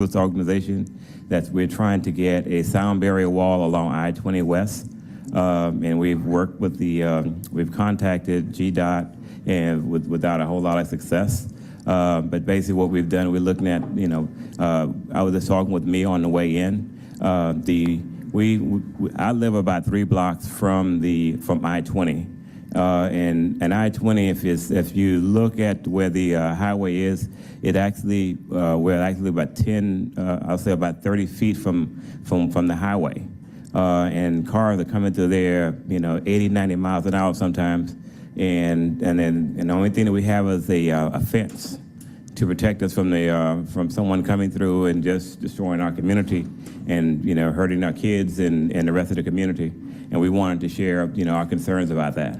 organization that we're trying to get a sound barrier wall along I-20 West, and we've worked with we've contacted GDOT and without a whole lot of success. But basically, what we've done, we're looking at, I was just talking with me on the way in. I live about 3 blocks from I-20. And I-20, if you look at where the highway is, we're actually about 10, I'll say about 30 feet from the highway. And cars are coming through there, 80, 90 miles an hour sometimes. And the only thing that we have is a fence to protect us from someone coming through and just destroying our community and, hurting our kids and the rest of the community. And we wanted to share, our concerns about that.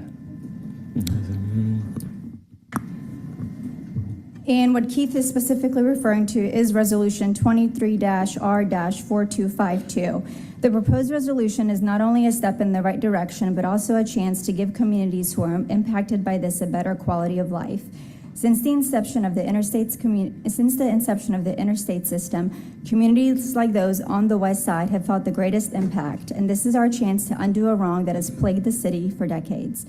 And what Keith is specifically referring to is Resolution 23-R-4252. The proposed resolution is not only a step in the right direction, but also a chance to give communities who are impacted by this a better quality of life. Since the inception of the interstate system, communities like those on the west side have felt the greatest impact, and this is our chance to undo a wrong that has plagued the city for decades.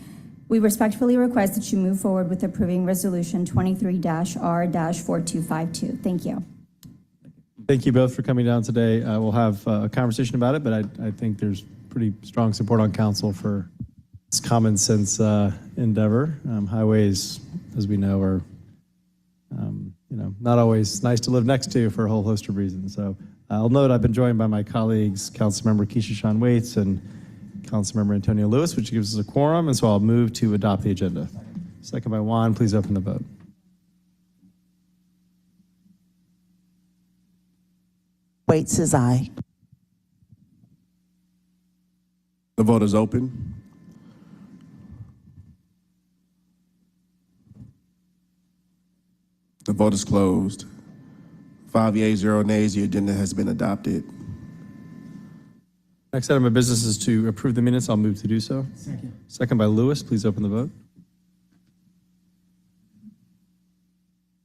We respectfully request that you move forward with approving Resolution 23-R-4252. Thank you. Thank you both for coming down today. We'll have a conversation about it, but I think there's pretty strong support on council for this common sense endeavor. Highways, as we know, are not always nice to live next to for a whole host of reasons. So I'll note I've been joined by my colleagues, Councilmember Keisha Shawn Waits and Councilmember Antonio Lewis, which gives us a quorum, and so I'll move to adopt the agenda. Second by Juan. Please open the vote. Waits says aye. The vote is open. The vote is closed. 5 yeas, 0 nays. The agenda has been adopted. Next item of business is to approve the minutes. I'll move to do so. Second by Lewis. Please open the vote.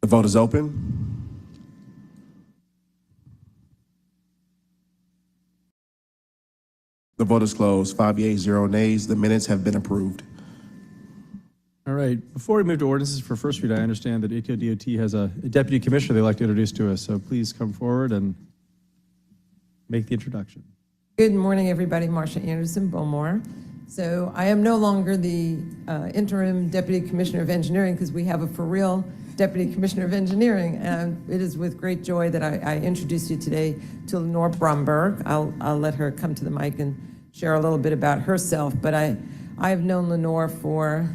The vote is open. The vote is closed. 5 yeas, 0 nays. The minutes have been approved. All right. Before we move to ordinances for first read, I understand that ATO DOT has a deputy commissioner they'd like to introduce to us. So please come forward and make the introduction. Good morning, everybody. Marcia Anderson, Bowmore. So I am no longer the interim Deputy Commissioner of Engineering because we have a for real Deputy Commissioner of Engineering. And it is with great joy that I introduce you today to Lenore Bromberg. I'll let her come to the mic and share a little bit about herself. But I've known Lenore for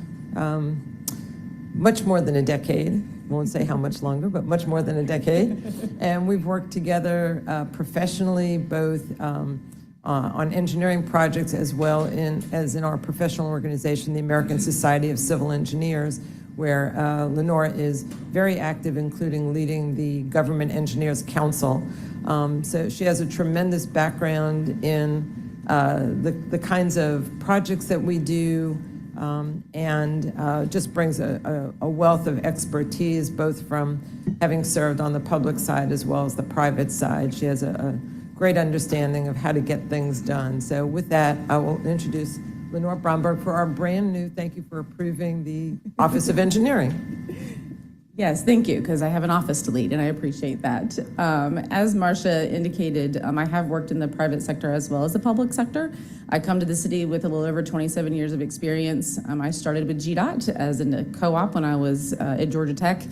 much more than a decade. I won't say how much longer, but much more than a decade. And we've worked together professionally, both on engineering projects as well as in our professional organization, the American Society of Civil Engineers, where Lenore is very active, including leading the Government Engineers Council. So she has a tremendous background in the kinds of projects that we do, and just brings a wealth of expertise, both from having served on the public side as well as the private side. She has a great understanding of how to get things done. So with that, I will introduce Lenore Bromberg for our brand new, thank you for approving the Office of Engineering. Yes, thank you, because I have an office to lead, and I appreciate that. As Marcia indicated, I have worked in the private sector as well as the public sector. I come to the city with a little over 27 years of experience. I started with GDOT as a co-op when I was at Georgia Tech.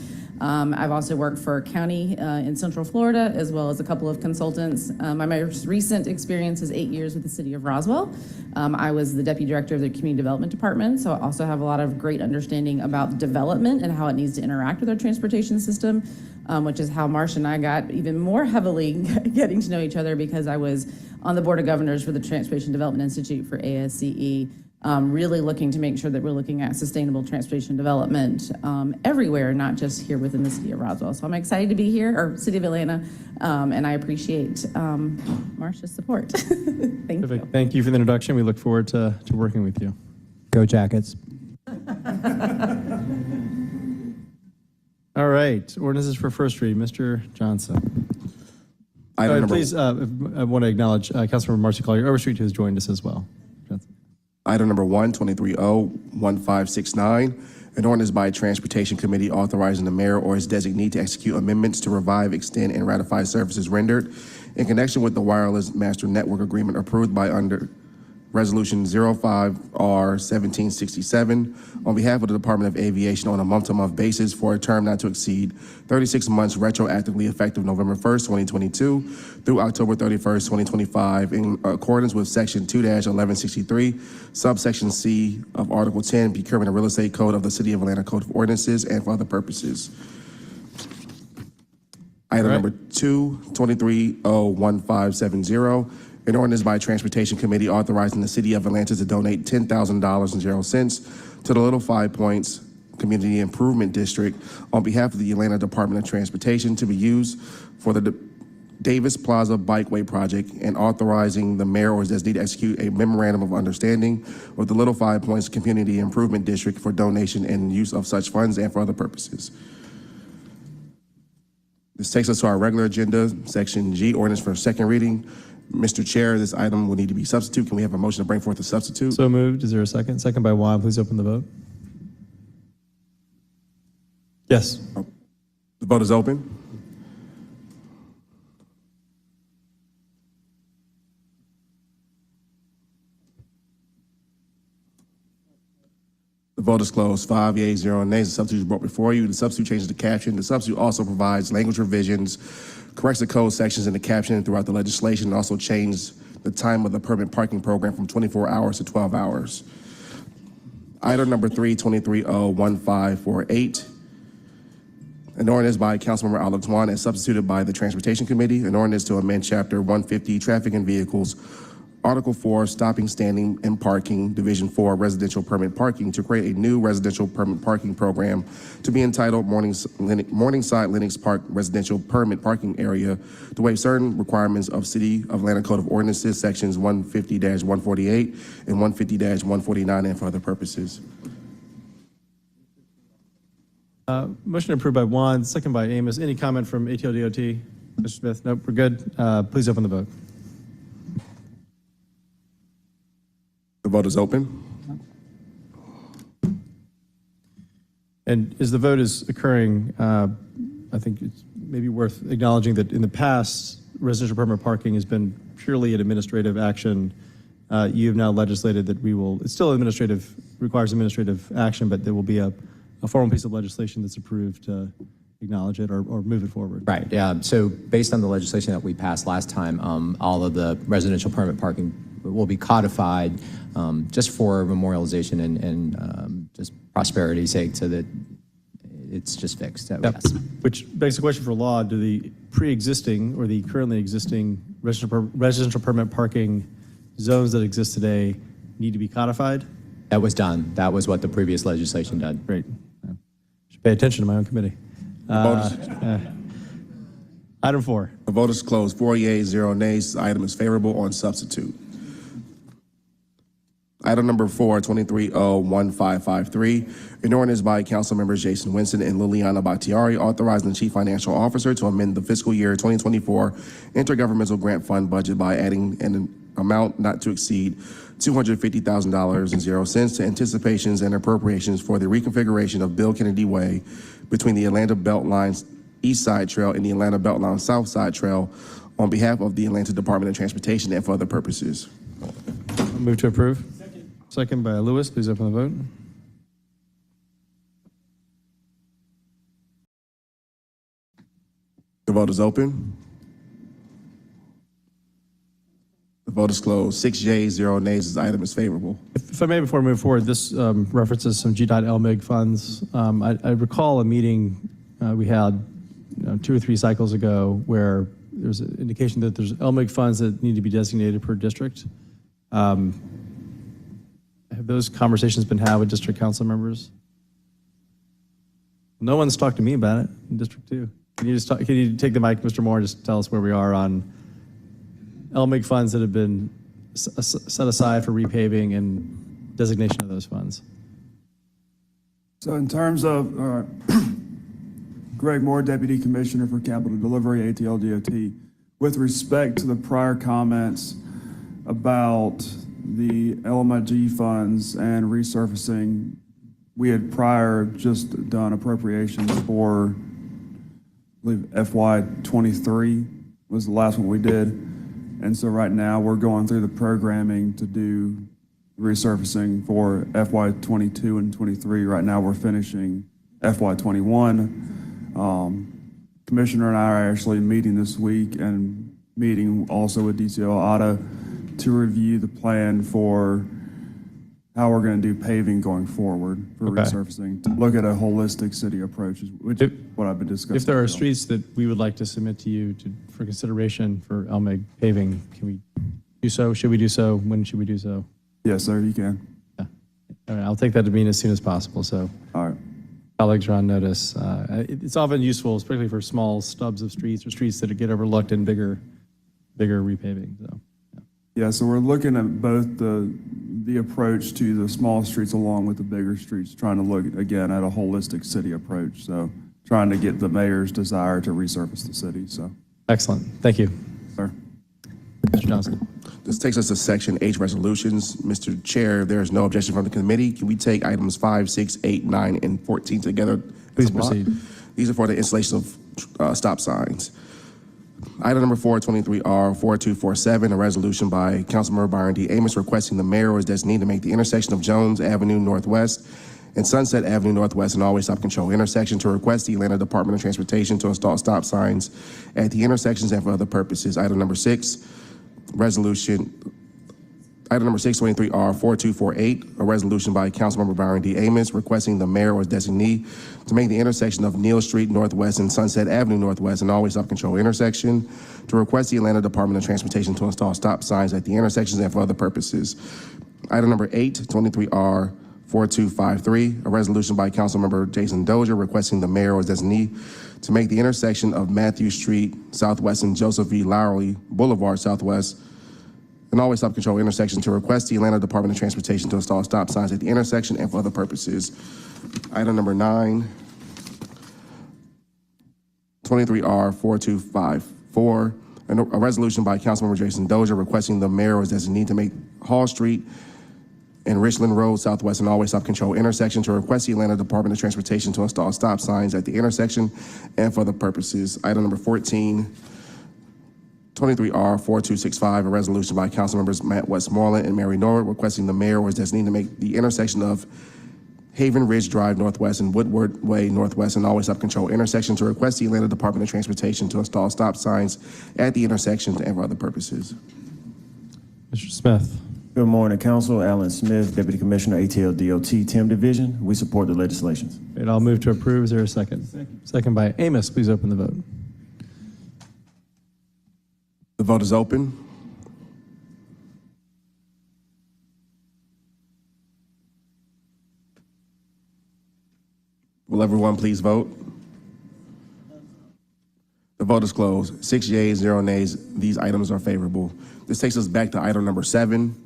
I've also worked for a county in Central Florida, as well as a couple of consultants. My most recent experience is 8 years with the city of Roswell. I was the deputy director of the community development department, so I also have a lot of great understanding about development and how it needs to interact with our transportation system, which is how Marcia and I got even more heavily getting to know each other, because I was on the board of governors for the Transportation Development Institute for ASCE. Really looking to make sure that we're looking at sustainable transportation development everywhere, not just here within the city of Roswell. So I'm excited to be here, or city of Atlanta, and I appreciate Marcia's support. Thank you. Thank you for the introduction. We look forward to working with you. Go Jackets. All right, ordinances for first read. Mr. Johnson. Item number, Please, I want to acknowledge Councilmember Marcy Collier Overstreet, who has joined us as well. item number 1, 23-0-1569, an ordinance by Transportation Committee authorizing the mayor or his designee to execute amendments to revive, extend, and ratify services rendered in connection with the wireless master network agreement approved by under Resolution 05R1767 on behalf of the Department of Aviation on a month-to-month basis for a term not to exceed 36 months retroactively effective November 1st, 2022 through October 31st, 2025 in accordance with Section 2-1163, subsection C of Article 10, Procurement of Real Estate Code of the City of Atlanta Code of Ordinances and for other purposes. Item number 2, 23-0-1570, an ordinance by Transportation Committee authorizing the City of Atlanta to donate $10,000.00 to the Little Five Points Community Improvement District on behalf of the Atlanta Department of Transportation to be used for the Davis Plaza Bikeway Project and authorizing the mayor or his designee to execute a memorandum of understanding with the Little Five Points Community Improvement District for donation and use of such funds and for other purposes. This takes us to our regular agenda, Section G, ordinance for second reading. Mr. Chair, this item will need to be substitute. Can we have a motion to bring forth a substitute? So moved. Is there a second? Second by Juan. Please open the vote. Yes. The vote is open. The vote is closed. 5 yeas, 0 nays. The substitute is brought before you. The substitute changes the caption. The substitute also provides language revisions, corrects the code sections in the caption throughout the legislation, and also changed the time of the permit parking program from 24 hours to 12 hours. Item number 3, 23-0-1548. An ordinance by Councilmember Alex Juan as substituted by the Transportation Committee. An ordinance to amend Chapter 150, Traffic and Vehicles, Article 4, Stopping, Standing, and Parking, Division 4, Residential Permit Parking, to create a new residential permit parking program to be entitled Morningside Lennox Park Residential Permit Parking Area to waive certain requirements of City of Atlanta Code of Ordinances, Sections 150-148 and 150-149, and for other purposes. Motion approved by Juan, second by Amos. Any comment from ATL-DOT? Mr. Smith? Nope, we're good. Please open the vote. The vote is open. And as the vote is occurring, I think it's maybe worth acknowledging that in the past, residential permit parking has been purely an administrative action. You have now legislated that we will, it's still administrative, requires administrative action, but there will be a formal piece of legislation that's approved to acknowledge it or move it forward. Right, yeah. So based on the legislation that we passed last time, all of the residential permit parking will be codified just for memorialization and just prosperity's sake, so that it's just fixed. So, Yep. yes. Which begs the question for law, do the pre-existing or the currently existing residential permit parking zones that exist today need to be codified? That was done. That was what the previous legislation did. Great. Should pay attention to my own committee. Item 4. The vote is closed. 4 yeas, 0 nays. The item is favorable on substitute. Item number 4, 23-0-1553, an ordinance by Council Members Jason Winston and Liliana Bakhtiari authorizing the Chief Financial Officer to amend the fiscal year 2024 intergovernmental grant fund budget by adding an amount not to exceed $250,000.00 to anticipations and appropriations for the reconfiguration of Bill Kennedy Way between the Atlanta Beltline East Side Trail and the Atlanta Beltline South Side Trail on behalf of the Atlanta Department of Transportation and for other purposes. Move to approve. Second by Lewis. Please open the vote. The vote is open. The vote is closed. 6 yeas, 0 nays. This item is favorable. If I may, before we move forward, this references some GDOT LMIG funds. I recall a meeting we had 2 or 3 cycles ago where there was an indication that there's LMIG funds that need to be designated per district. Have those conversations been had with district council members? No one's talked to me about it in District 2. Can you take the mic, Mr. Moore, and just tell us where we are on LMIG funds that have been set aside for repaving and designation of those funds? So in terms of Greg Moore, Deputy Commissioner for Capital Delivery, ATL-DOT, with respect to the prior comments about the LMIG funds and resurfacing, we had prior just done appropriations for, I believe, FY '23 was the last one we did. And so right now we're going through the programming to do resurfacing for FY '22 and '23. Right now we're finishing FY '21. Commissioner and I are actually meeting this week and meeting also with DCO ATA to review the plan for how we're going to do paving going forward for resurfacing, to look at a holistic city approach, which is what I've been discussing. If there are streets that we would like to submit to you for consideration for LMIG paving, can we do so? Should we do so? When should we do so? Yes, sir, you can. Yeah. All right, I'll take that to mean as soon as possible. So All right. colleagues are on notice. It's often useful, especially for small stubs of streets or streets that get overlooked in bigger repaving. So. Yeah, so we're looking at both the approach to the small streets along with the bigger streets, trying to look, again, at a holistic city approach. So trying to get the mayor's desire to resurface the city, so. Excellent. Thank you. Sir. Mr. Johnson. This takes us to Section H, resolutions. Mr. Chair, if there is no objection from the committee, can we take items 5, 6, 8, 9, and 14 together? Please as a block? proceed. These are for the installation of stop signs. Item number 423R 4247, a resolution by Councilmember Byron D. Amos requesting the mayor or his designee to make the intersection of Jones Avenue Northwest and Sunset Avenue Northwest an always stop control intersection, to request the Atlanta Department of Transportation to install stop signs at the intersections and for other purposes. Item number 6, Item number 623R 4248, a resolution by Councilmember Byron D. Amos requesting the mayor or his designee to make the intersection of Neal Street Northwest and Sunset Avenue Northwest an always stop control intersection, to request the Atlanta Department of Transportation to install stop signs at the intersections and for other purposes. Item number 8, 23R 4253, a resolution by Councilmember Jason Dozier requesting the mayor or his designee to make the intersection of Matthew Street Southwest and Joseph V. Lowry Boulevard Southwest an always stop control intersection, to request the Atlanta Department of Transportation to install stop signs at the intersection and for other purposes. Item number 9, 23R 4254, a resolution by Councilmember Jason Dozier requesting the mayor or his designee to make Hall Street and Richland Road Southwest an always stop control intersection, to request the Atlanta Department of Transportation to install stop signs at the intersection and for other purposes. Item number 14, 23R 4265, a resolution by Councilmembers Matt Westmoreland and Mary Norwood requesting the mayor or his designee to make the intersection of Haven Ridge Drive Northwest and Woodward Way Northwest an always stop control intersection, to request the Atlanta Department of Transportation to install stop signs at the intersections and for other purposes. Mr. Smith. Good morning, Council. Alan Smith, Deputy Commissioner, ATL DOT, TIM Division. We support the legislations. Great, I'll move to approve. Is there a second? Second by Amos. Please open the vote. The vote is open. Will everyone please vote? The vote is closed. 6 yeas, 0 nays. These items are favorable. This takes us back to item number 7,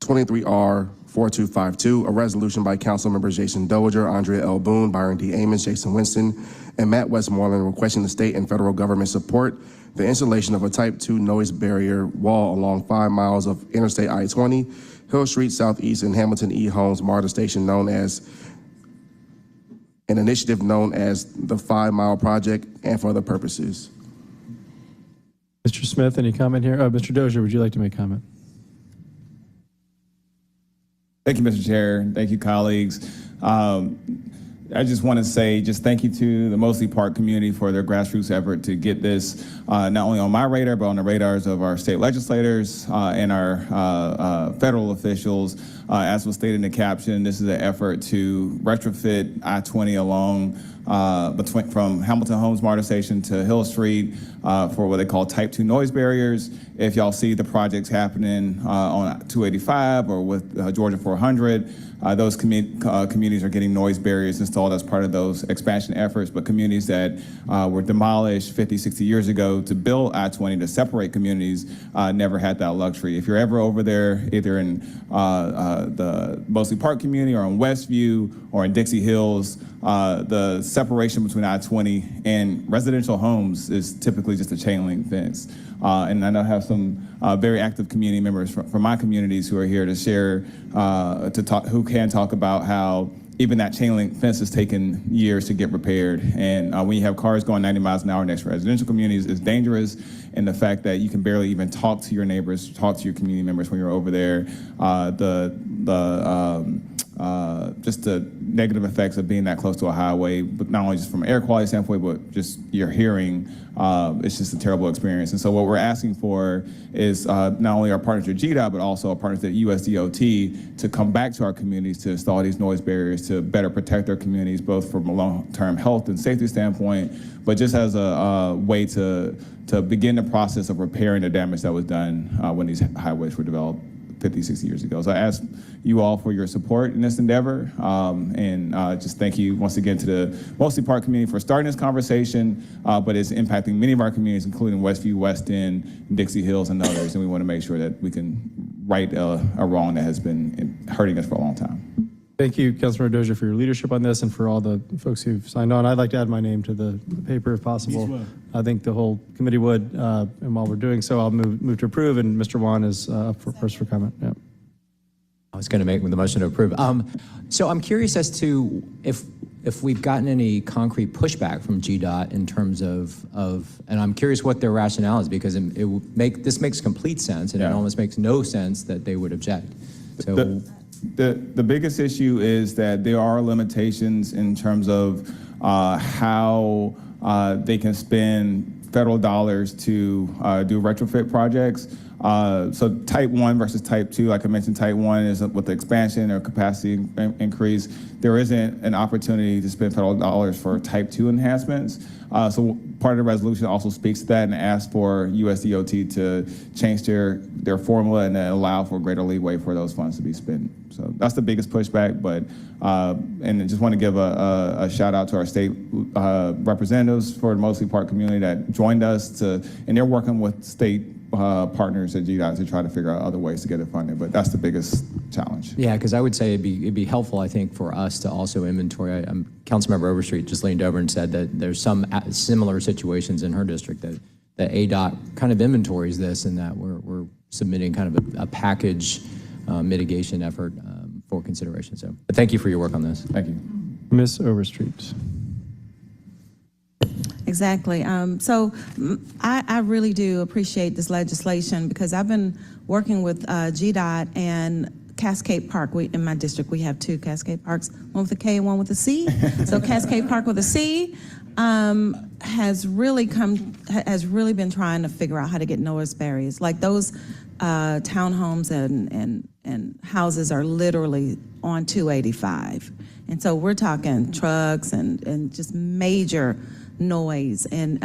23R 4252, a resolution by Council Members Jason Dozier, Andrea L. Boone, Byron D. Amos, Jason Winston, and Matt Westmoreland requesting the state and federal government support the installation of a Type 2 noise barrier wall along 5 miles of Interstate I-20, Hill Street Southeast, and Hamilton E. Holmes MARTA station, known as an initiative known as the 5 Mile Project, and for other purposes. Mr. Smith, any comment here? Mr. Dozier, would you like to make comment? Thank you, Mr. Chair. Thank you, colleagues. I just want to say thank you to the Mosley Park community for their grassroots effort to get this not only on my radar, but on the radars of our state legislators and our federal officials. As was stated in the caption, this is an effort to retrofit I-20 along from Hamilton Holmes MARTA station to Hill Street for what they call Type 2 noise barriers. If y'all see the projects happening on 285 or with Georgia 400, those communities are getting noise barriers installed as part of those expansion efforts, but communities that were demolished 50, 60 years ago to build I-20 to separate communities never had that luxury. If you're ever over there, either in the Mosley Park community or in Westview or in Dixie Hills, the separation between I-20 and residential homes is typically just a chain link fence. And I know I have some very active community members from my communities who are here to share, who can talk about how even that chain link fence has taken years to get repaired. And when you have cars going 90 miles an hour next to residential communities, it's dangerous. And the fact that you can barely even talk to your neighbors, talk to your community members when you're over there, just the negative effects of being that close to a highway, but not only just from an air quality standpoint, but just your hearing, it's just a terrible experience. And so what we're asking for is not only our partners at GDOT, but also our partners at USDOT to come back to our communities to install these noise barriers to better protect their communities, both from a long-term health and safety standpoint, but just as a way to begin the process of repairing the damage that was done when these highways were developed 50, 60 years ago. So I ask you all for your support in this endeavor, and just thank you once again to the Mosley Park community for starting this conversation, but it's impacting many of our communities, including Westview, West End, Dixie Hills, and others, and we want to make sure that we can right a wrong that has been hurting us for a long time. Thank you, Councilmember Dozier, for your leadership on this and for all the folks who've signed on. I'd like to add my name to the paper if possible. I think the whole committee would, and while we're doing so, I'll move to approve, and Mr. Juan is up first for comment. Yeah. I was going to make the motion to approve. So I'm curious as to if we've gotten any concrete pushback from GDOT in terms of and I'm curious what their rationale is, because this makes complete sense, and it almost makes no sense that they would object. So. The biggest issue is that there are limitations in terms of how they can spend federal dollars to do retrofit projects. So type 1 versus type 2, like I mentioned, type 1 is with the expansion or capacity increase. There isn't an opportunity to spend federal dollars for type 2 enhancements. So part of the resolution also speaks to that and asks for USDOT to change their formula and allow for greater leeway for those funds to be spent. So that's the biggest pushback, but, and I just want to give a shout out to our state representatives for the Mosley Park community that joined us and they're working with state partners at GDOT to try to figure out other ways to get it funded, but that's the biggest challenge. Yeah, because I would say it'd be helpful, I think, for us to also inventory. Councilmember Overstreet just leaned over and said that there's some similar situations in her district that ADOT kind of inventories this, and that we're submitting kind of a package mitigation effort for consideration. So, but thank you for your work on this. Thank you. Ms. Overstreet. Exactly. I really do appreciate this legislation because I've been working with GDOT and Cascade Park. In my district, we have two Cascade Parks, one with a K and one with a C. So Cascade Park with a C has really been trying to figure out how to get noise barriers. Like those townhomes and houses are literally on 285. And so we're talking trucks and just major noise. And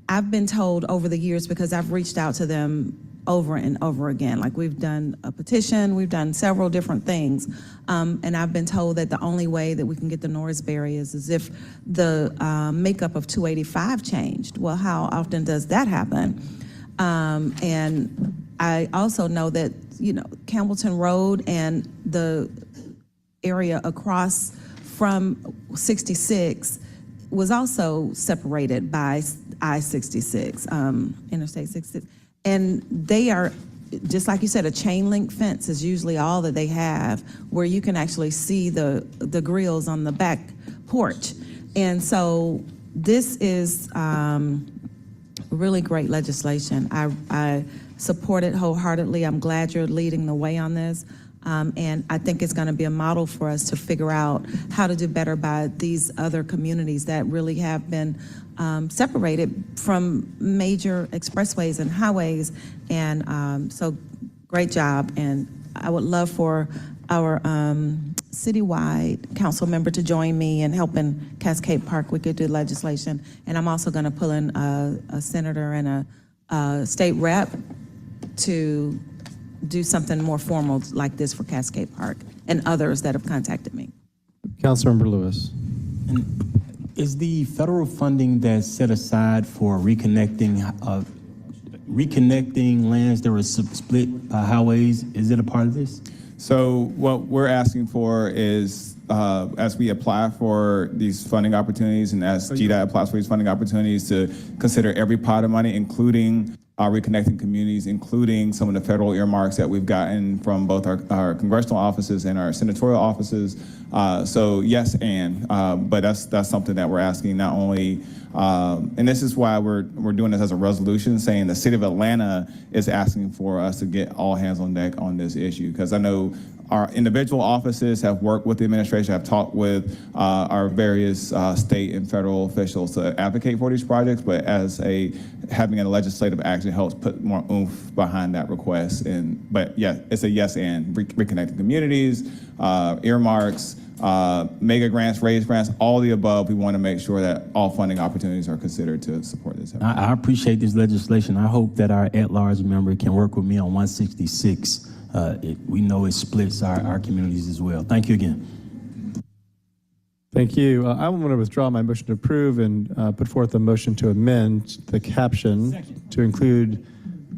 I've been told over the years, because I've reached out to them over and over again, like we've done a petition, we've done several different things, and I've been told that the only way that we can get the noise barriers is if the makeup of 285 changed. Well, how often does that happen? And I also know that, Campbellton Road and the area across from 66 was also separated by I-66, Interstate 66. And they are, just like you said, a chain link fence is usually all that they have, where you can actually see the grills on the back porch. And so this is really great legislation. I support it wholeheartedly. I'm glad you're leading the way on this. And I think it's going to be a model for us to figure out how to do better by these other communities that really have been separated from major expressways and highways. And so great job. And I would love for our citywide council member to join me in helping Cascade Park. We could do legislation. And I'm also going to pull in a senator and a state rep to do something more formal like this for Cascade Park and others that have contacted me. Councilmember Lewis. Is the federal funding that's set aside for reconnecting lands that were split by highways, is it a part of this? So what we're asking for is, as we apply for these funding opportunities and as GDOT applies for these funding opportunities, to consider every pot of money, including reconnecting communities, including some of the federal earmarks that we've gotten from both our congressional offices and our senatorial offices. So yes, but that's something that we're asking not only, and this is why we're doing this as a resolution, saying the city of Atlanta is asking for us to get all hands on deck on this issue, because I know our individual offices have worked with the administration, have talked with our various state and federal officials to advocate for these projects, but having a legislative action helps put more oomph behind that request. But yeah, it's a yes and reconnecting communities, earmarks, mega grants, raise grants, all the above. We want to make sure that all funding opportunities are considered to support this effort. I appreciate this legislation. I hope that our at-large member can work with me on 166. We know it splits our communities as well. Thank you again. Thank you. I want to withdraw my motion to approve and put forth a motion to amend the caption to include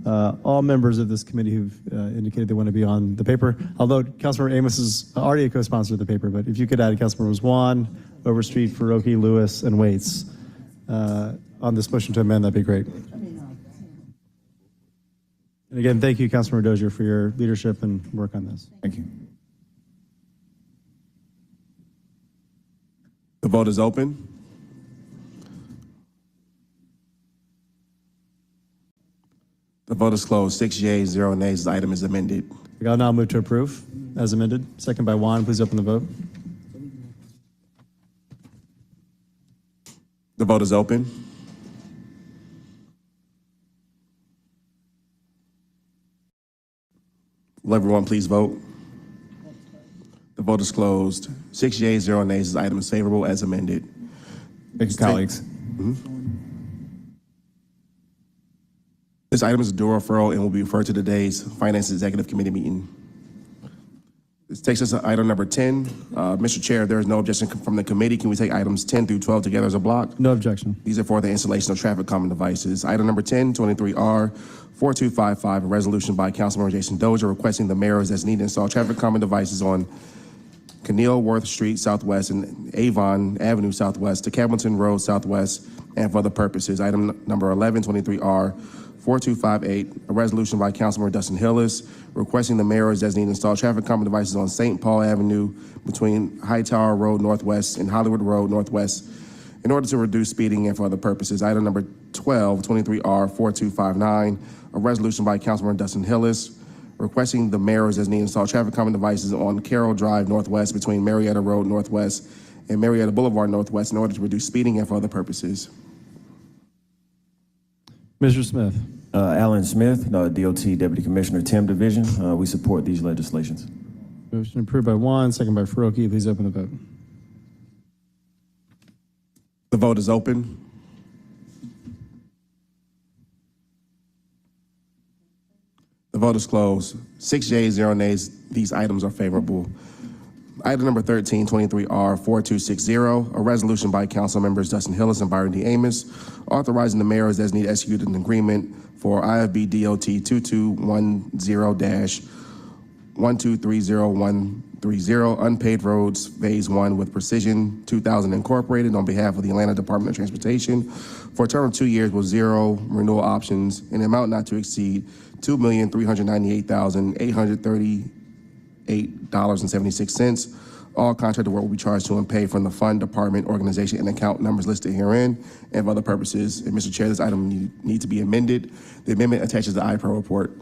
all members of this committee who've indicated they want to be on the paper. Although Councilmember Amos is already a co-sponsor of the paper, but if you could add Councilmembers Juan, Overstreet, Faroki, Lewis, and Waits on this motion to amend, that'd be great. And again, thank you, Councilmember Dozier, for your leadership and work on this. Thank you. The vote is open. The vote is closed. 6 yeas, 0 nays. The item is amended. I'll now move to approve as amended. Second by Juan. Please open the vote. The vote is open. Will everyone please vote? The vote is closed. 6 yeas, 0 nays. This item is favorable as amended. Thank you, colleagues. This item is a due referral and will be referred to today's Finance Executive Committee meeting. This takes us to item number 10. Mr. Chair, if there is no objection from the committee, can we take items 10 through 12 together as a block? No objection. These are for the installation of traffic calming devices. Item number 10, 23R 4255, a resolution by Councilmember Jason Dozier requesting the mayor as needed to install traffic calming devices on Keneal Worth Street Southwest and Avon Avenue Southwest to Cableton Road Southwest and for other purposes. Item number 11, 23R 4258, a resolution by Councilmember Dustin Hillis requesting the mayor as needed to install traffic calming devices on St. Paul Avenue between Hightower Road Northwest and Hollywood Road Northwest in order to reduce speeding and for other purposes. Item number 12, 23R 4259, a resolution by Councilmember Dustin Hillis requesting the mayor as needed to install traffic calming devices on Carroll Drive Northwest between Marietta Road Northwest and Marietta Boulevard Northwest in order to reduce speeding and for other purposes. Mr. Smith. Alan Smith, DOT Deputy Commissioner, Tim Division. We support these legislations. Motion approved by Juan, second by Faroki. Please open the vote. The vote is open. The vote is closed. 6 yeas, 0 nays. These items are favorable. Item number 13, 23R 4260, a resolution by council members Dustin Hillis and Byron D. Amos, authorizing the mayor as needed to execute an agreement for IFB DOT 2210-1230130 unpaid roads phase 1 with Precision 2000 Incorporated on behalf of the Atlanta Department of Transportation for a term of 2 years with 0 renewal options in an amount not to exceed $2,398,838.76. All contracted work will be charged to and paid from the fund, department, organization, and account numbers listed herein and for other purposes. And Mr. Chair, this item needs to be amended. The amendment attaches the IPRO report.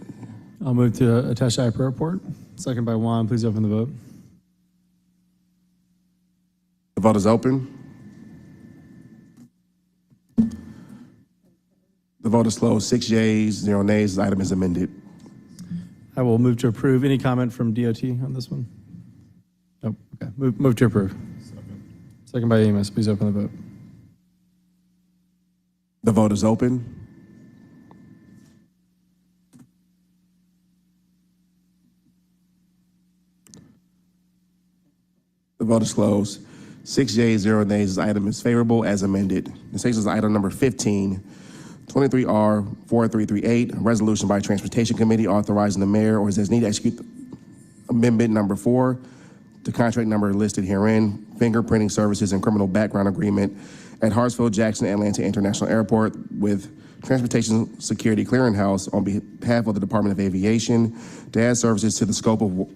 I'll move to attach the IPRO report. Second by Juan. Please open the vote. The vote is open. The vote is closed. 6 yeas, 0 nays. This item is amended. I will move to approve. Any comment from DOT on this one? Nope. Okay. Move to approve. Second by Amos. Please open the vote. The vote is open. The vote is closed. 6 yeas, 0 nays. This item is favorable as amended. This takes us to item number 15. 23R 4338, a resolution by Transportation Committee authorizing the mayor or his designee to execute a Amendment number 4, the contract number listed herein, fingerprinting services and criminal background agreement at Hartsfield-Jackson Atlanta International Airport with Transportation Security Clearinghouse on behalf of the Department of Aviation to add services to the scope of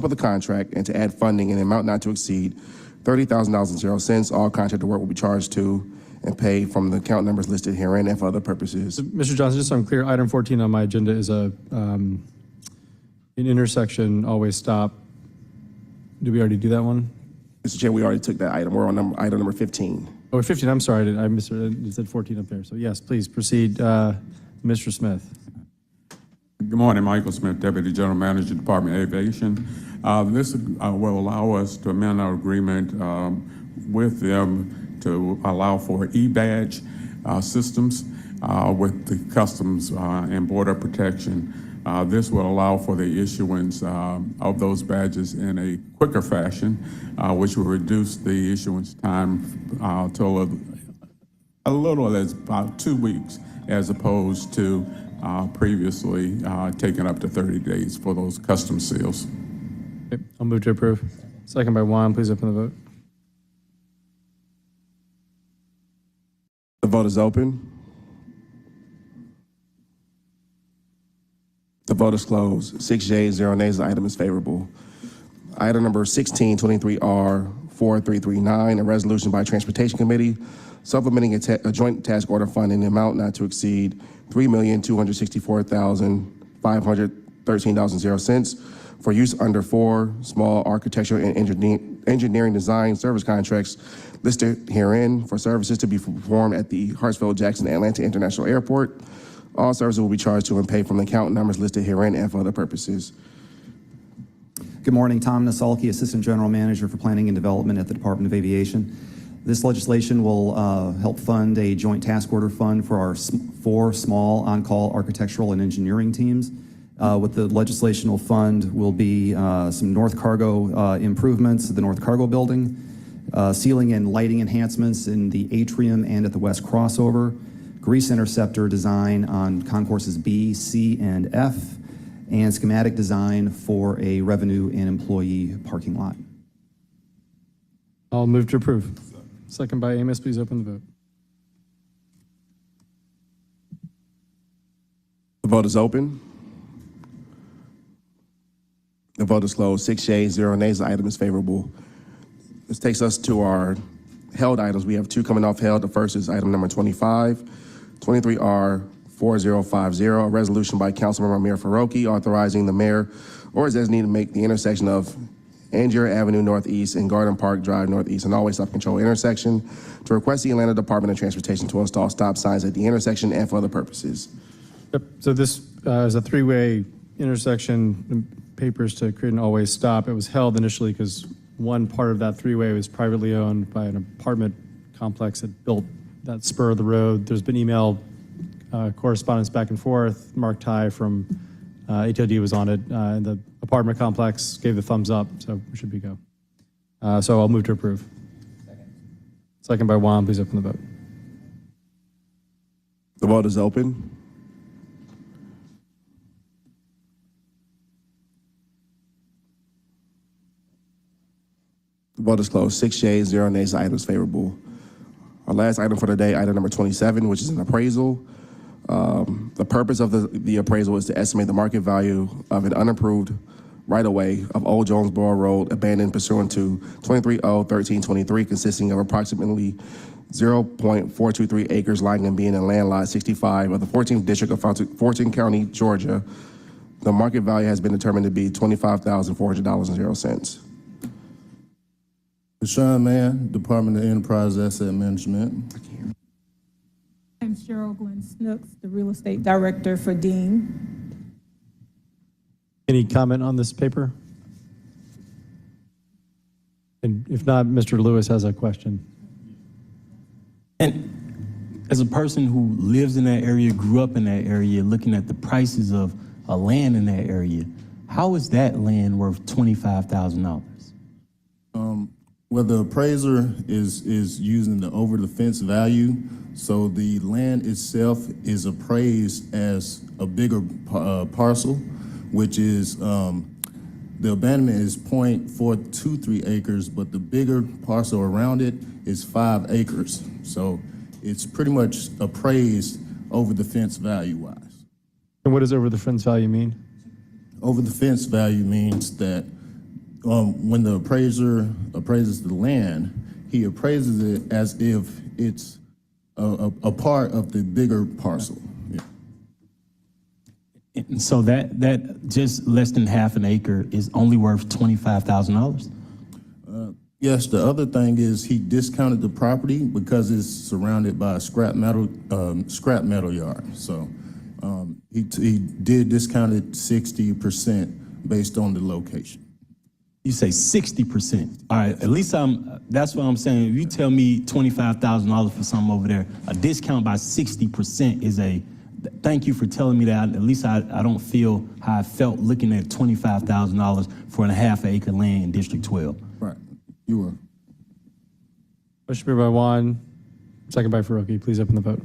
the contract and to add funding in an amount not to exceed $30,000.00. All contractor work will be charged to and paid from the account numbers listed herein and for other purposes. Mr. Johnson, just so I'm clear, item 14 on my agenda is an intersection always stop. Did we already do that one? Mr. Chair, we already took that item. We're on item number 15. Oh, 15, I'm sorry, I misheard, it said 14 up there. So yes, please proceed, Mr. Smith. Good morning, Michael Smith, Deputy General Manager, Department of Aviation. This will allow us to amend our agreement with them to allow for e-badge systems with the Customs and Border Protection. This will allow for the issuance of those badges in a quicker fashion, which will reduce the issuance time to a little as about 2 weeks, as opposed to previously taking up to 30 days for those custom seals. Okay, I'll move to approve. Second by Juan, please open the vote. The vote is open. The vote is closed. 6 yeas, 0 nays. The item is favorable. Item number 16, 23R4339, a resolution by Transportation Committee supplementing a joint task order fund in the amount not to exceed $3,264,513.00 for use under 4 small architectural and engineering design service contracts listed herein for services to be performed at the Hartsfield-Jackson Atlanta International Airport. All services will be charged to and paid from the account numbers listed herein and for other purposes. Good morning, Tom Nasalki, Assistant General Manager for Planning and Development at the Department of Aviation. This legislation will help fund a joint task order fund for our 4 small on-call architectural and engineering teams. What the legislation will fund will be some North Cargo improvements at the North Cargo building, ceiling and lighting enhancements in the atrium and at the West Crossover, grease interceptor design on concourses B, C, and F, and schematic design for a revenue and employee parking lot. I'll move to approve. Second by Amos, please open the vote. The vote is open. The vote is closed. 6 yeas, 0 nays. The item is favorable. This takes us to our held items. We have 2 coming off held. The first is item number 25, 23R4050, a resolution by Councilmember Amir Faroki authorizing the mayor or his designee to make the intersection of Angier Avenue Northeast and Garden Park Drive Northeast an always stop control intersection to request the Atlanta Department of Transportation to install stop signs at the intersection and for other purposes. Yep. So this is a 3-way intersection, papers to create an always stop. It was held initially because one part of that 3-way was privately owned by an apartment complex that built that spur of the road. There's been email correspondence back and forth. Mark Ty from ATLD was on it, and the apartment complex gave the thumbs up, so we should be go. So I'll move to approve. Second by Juan, please open the vote. The vote is open. The vote is closed. 6 yeas, 0 nays. The item is favorable. Our last item for today, item number 27, which is an appraisal. The purpose of the appraisal is to estimate the market value of an unapproved right-of-way of Old Jonesboro Road abandoned pursuant to 23O1323, consisting of approximately 0.423 acres lying and being in land lot 65 of the 14th District of Fulton County, Georgia. The market value has been determined to be $25,400.00. Deshaun Mann, Department of Enterprise Asset Management. I'm Cheryl Glenn Snooks, the Real Estate Director for Dean. Any comment on this paper? And if not, Mr. Lewis has a question. And as a person who lives in that area, grew up in that area, looking at the prices of a land in that area, how is that land worth $25,000? Well, the appraiser is using the over the fence value. So the land itself is appraised as a bigger parcel, which is the abandonment is 0.423 acres, but the bigger parcel around it is 5 acres. So it's pretty much appraised over the fence value-wise. And what does over the fence value mean? Over the fence value means that when the appraiser appraises the land, he appraises it as if it's a part of the bigger parcel. Yeah. And so that just less than half an acre is only worth $25,000? Yes, the other thing is he discounted the property because it's surrounded by a scrap metal yard. So he did discount it 60% based on the location. You say 60%. All right, at least that's what I'm saying. If you tell me $25,000 for something over there, a discount by 60% is thank you for telling me that. At least I don't feel how I felt looking at $25,000 for a half acre land in District 12. Right, you were. Motion made by Juan, second by Faruqi. Please open the vote.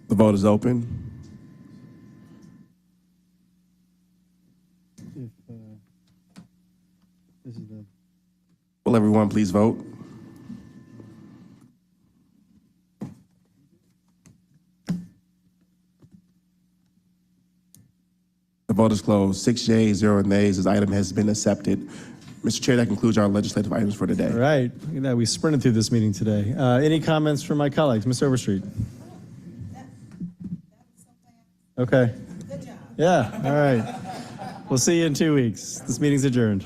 The vote is open. Will everyone please vote? The vote is closed. 6 yeas, 0 nays. This item has been accepted. Mr. Chair, that concludes our legislative items for today. All right, look at that. We sprinted through this meeting today. Any comments from my colleagues? Ms. Overstreet. Okay. Good job. Yeah, all right. We'll see you in 2 weeks. This meeting's adjourned.